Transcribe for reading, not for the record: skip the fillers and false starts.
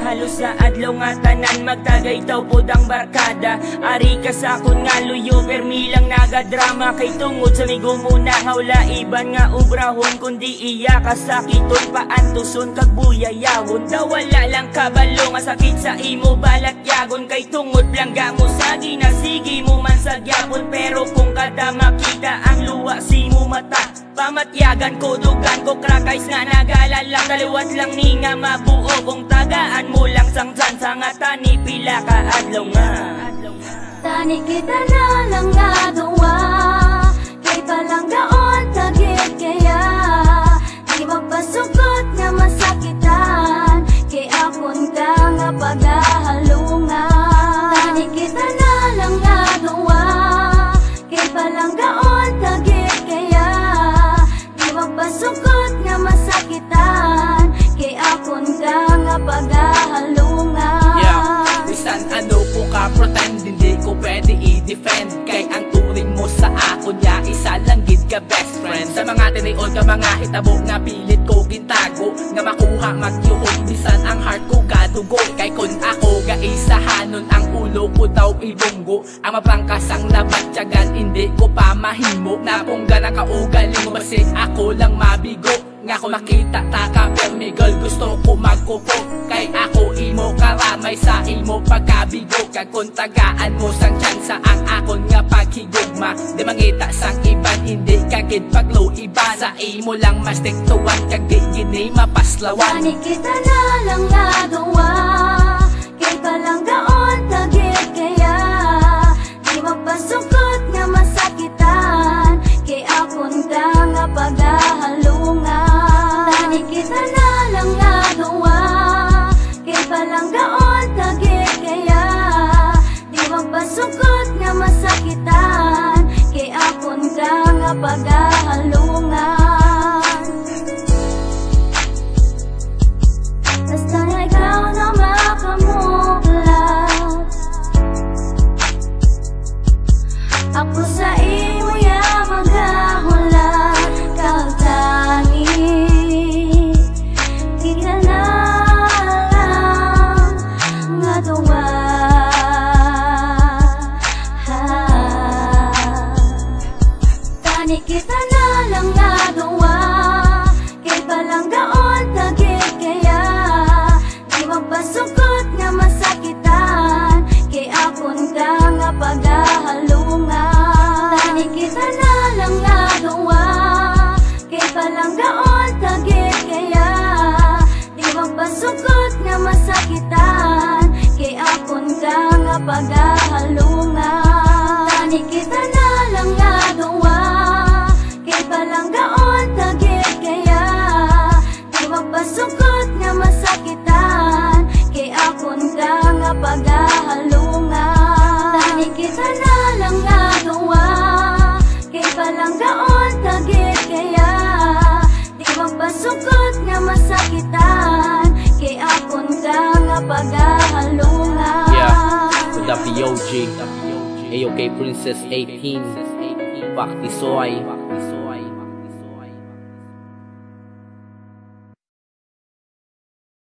Halos sa adlaw nga tanan magtagay taw pod ang barkada. Ari ka sa akon nga luyo permi lang nagadrama. Kay tungod sa migumuna nga wala iban nga ubrahon, kundi iya kasakiton paantuson kag buyayahon. Daw wala lang kabalo nga sakit sa imo balat yagon. Kay tungod langga mo sa ginasigi mo man sa gyapon. Pero kung kada makita ang luwa si mo mata, pamatyagan ko, dugan ko, krakais nga nagalalang. Daliwat lang ni nga mabuo kung tagaan mo lang sang dyan sa nga tani pila ka adlaw nga. Tani kita na lang nagawa, kay palanggaon tagit kaya di magpasukot nga masakitan, kay akon ka nga pagahalungan. Tani kita na lang nagawa, kay palanggaon tagit kaya di magpasukot nga masakitan, kay akon ka nga pagahalungan. Yeah, bisan ano ko ka pretend, hindi ko pwede i-defend. Kay ang turing mo sa akon ya isa lang gid ka best friend. Sa mga tiniod ka mga hitabo nga pilit ko gintago, nga makuha magyuhog bisan ang heart ko gadugo. Kay kun ako ga isahanon ang ulo ko daw ibunggo, ang maprangkas ang nabatyagan hindi ko pa mahimo. Napungga na kaugali mo basi ako lang mabigo, nga ko makita taka permigol gusto ko magkuko. Kay ako imo karamay sa imo pagkabigo, kag kung tagaan mo sang tsansa ang akon nga paghigugma. Di mangita sang iban hindi kagid paglo iba, sa imo lang mas tiktuan kag di gini mapaslawan. Tani kita na lang nagawa, kay palanggaon tagit kaya di magpasukot nga masakitan, kay akon ka nga pagahalungan. Tani kita na lang nagawa, kay palanggaon tagit kaya di magpasukot nga masakitan, kay akon ka nga pagahalungan. Basta na ikaw na makamuklat, ako sa imo ya magahulat. Kaltani kita na lang nagawa, tani kita na lang nagawa, kay palanggaon tagit kaya di magpasukot nga masakitan, kay akon ka nga pagahalungan. Tani kita na lang nagawa, kay palanggaon tagit kaya di magpasukot nga masakitan, kay akon ka nga pagahalungan. Tani kita na lang nagawa, kay palanggaon tagit kaya di magpasukot nga masakitan, kay akon ka nga pagahalungan. Tani kita na lang nagawa, kay palanggaon tagit kaya di magpasukot nga masakitan, kay akon ka nga pagahalungan. Yeah, with the POG, AOK Princess 18, Bakti Soy.